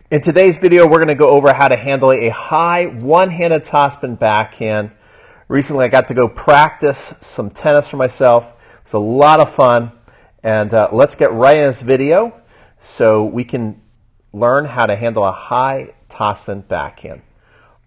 In today's video, we're going to go over how to handle a high one-handed topspin backhand. Recently, I got to go practice some tennis for myself. It's a lot of fun, and let's get right in this video so we can learn how to handle a high topspin backhand.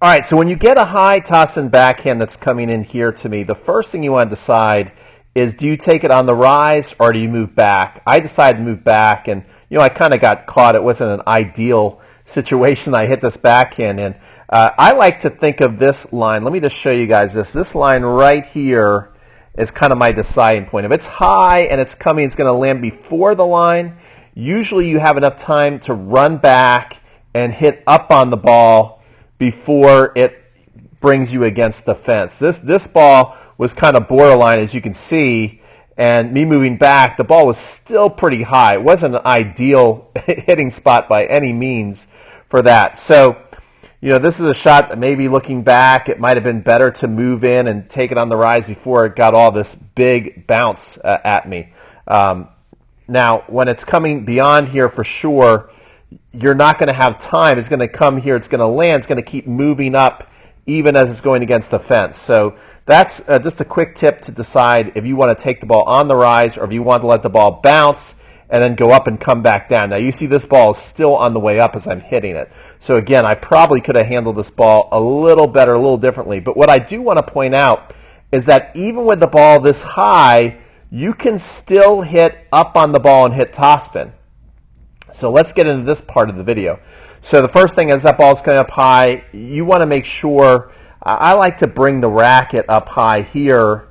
All right, so when you get a high topspin backhand that's coming in here to me, the first thing you want to decide is, do you take it on the rise or do you move back? I decided to move back, and I kind of got caught. It wasn't an ideal situation I hit this backhand in. I like to think of this line. Let me just show you guys this. This line right here is kind of my deciding point. If it's high and it's coming, it's going to land before the line. Usually you have enough time to run back and hit up on the ball before it brings you against the fence. This ball was kind of borderline, as you can see, and me moving back, the ball was still pretty high. It wasn't an ideal hitting spot by any means for that. So, this is a shot that maybe looking back, it might have been better to move in and take it on the rise before it got all this big bounce at me. Now, when it's coming beyond here for sure, you're not going to have time. It's going to come here, it's going to land, it's going to keep moving up even as it's going against the fence. So that's just a quick tip to decide if you want to take the ball on the rise or if you want to let the ball bounce and then go up and come back down. Now you see this ball is still on the way up as I'm hitting it. So again, I probably could have handled this ball a little better, a little differently. But what I do want to point out is that even with the ball this high, you can still hit up on the ball and hit topspin. So let's get into this part of the video. So the first thing is that ball's coming up high. You want to make sure, I like to bring the racket up high here,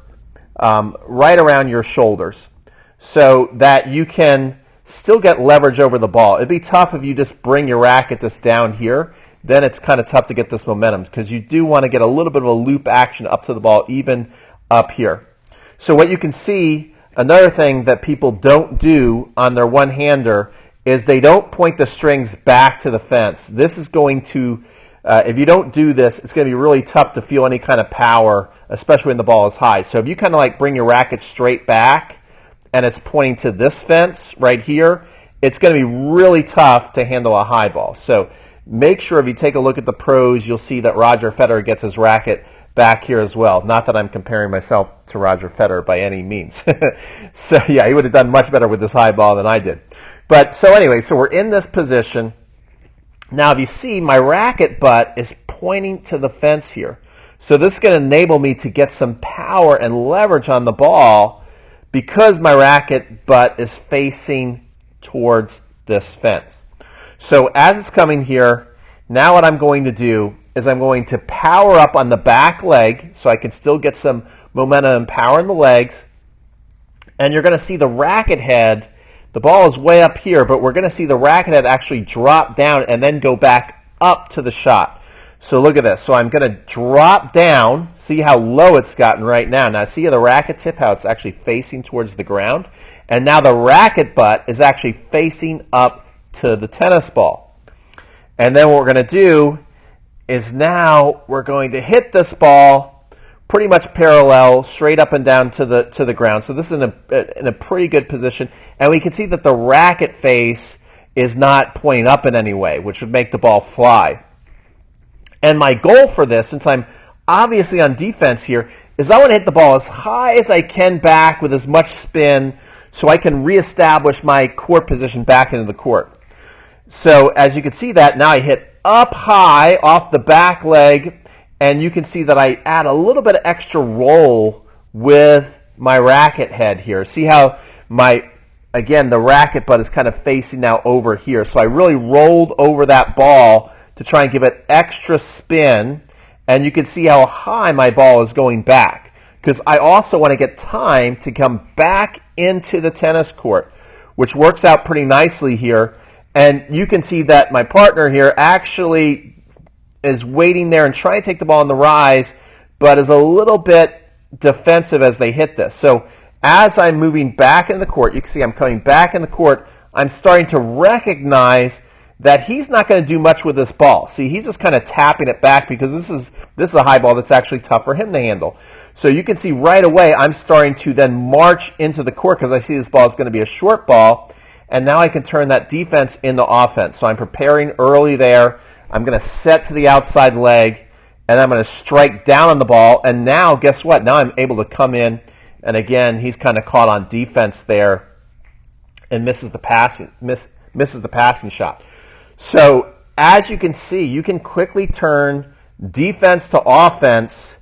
right around your shoulders, so that you can still get leverage over the ball. It'd be tough if you just bring your racket just down here. Then it's kind of tough to get this momentum because you do want to get a little bit of a loop action up to the ball, even up here. So what you can see, another thing that people don't do on their one-hander is they don't point the strings back to the fence. This is going to, if you don't do this, it's going to be really tough to feel any kind of power, especially when the ball is high. So if you kind of like bring your racket straight back and it's pointing to this fence right here, it's going to be really tough to handle a high ball. So make sure if you take a look at the pros, you'll see that Roger Federer gets his racket back here as well. Not that I'm comparing myself to Roger Federer by any means. So yeah, he would have done much better with this high ball than I did. But so anyway, so we're in this position. Now if you see, my racket butt is pointing to the fence here. So this is going to enable me to get some power and leverage on the ball because my racket butt is facing towards this fence. So as it's coming here, now what I'm going to do is I'm going to power up on the back leg so I can still get some momentum and power in the legs. And you're going to see the racket head, the ball is way up here, but we're going to see the racket head actually drop down and then go back up to the shot. So look at this. So I'm going to drop down, see how low it's gotten right now. Now see the racket tip, how it's actually facing towards the ground. And now the racket butt is actually facing up to the tennis ball. And then what we're going to do is now we're going to hit this ball pretty much parallel, straight up and down to the ground. So this is in a pretty good position. And we can see that the racket face is not pointing up in any way, which would make the ball fly. And my goal for this, since I'm obviously on defense here, is I want to hit the ball as high as I can back with as much spin so I can reestablish my court position back into the court. So as you can see that, now I hit up high off the back leg, and you can see that I add a little bit of extra roll with my racket head here. See how again, the racket butt is kind of facing now over here. So I really rolled over that ball to try and give it extra spin, and you can see how high my ball is going back because I also want to get time to come back into the tennis court, which works out pretty nicely here. And you can see that my partner here actually is waiting there and trying to take the ball on the rise, but is a little bit defensive as they hit this. So as I'm moving back in the court, you can see I'm coming back in the court, I'm starting to recognize that he's not going to do much with this ball. See, he's just kind of tapping it back because this is a high ball that's actually tough for him to handle. So you can see right away I'm starting to then march into the court because I see this ball is going to be a short ball. and now I can turn that defense into offense. So I'm preparing early there. I'm going to set to the outside leg, and I'm going to strike down on the ball. And now, guess what? Now I'm able to come in, and again, he's kind of caught on defense there and misses the passing shot. So as you can see, you can quickly turn defense to offense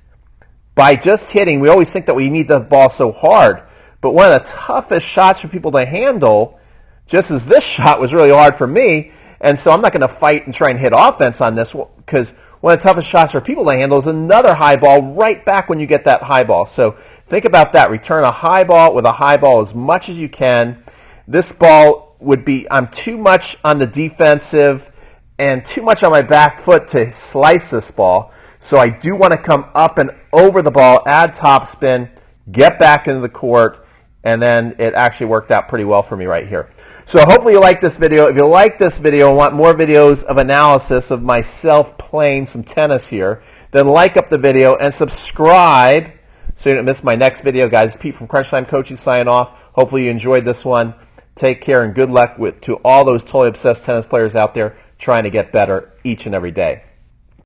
by just hitting. We always think that we need the ball so hard, but one of the toughest shots for people to handle, just as this shot was really hard for me, and so I'm not going to fight and try and hit offense on this, because one of the toughest shots for people to handle is another high ball right back when you get that high ball. So think about that. Return a high ball with a high ball as much as you can. This ball would be, I'm too much on the defensive and too much on my back foot to slice this ball. So I do want to come up and over the ball, add topspin, get back into the court, and then it actually worked out pretty well for me right here. So hopefully you like this video. If you like this video and want more videos of analysis of myself playing some tennis here, then like up the video and subscribe so you don't miss my next video, guys. Pete from Crunch Time Coaching signing off. Hopefully you enjoyed this one. Take care and good luck to all those totally obsessed tennis players out there trying to get better each and every day.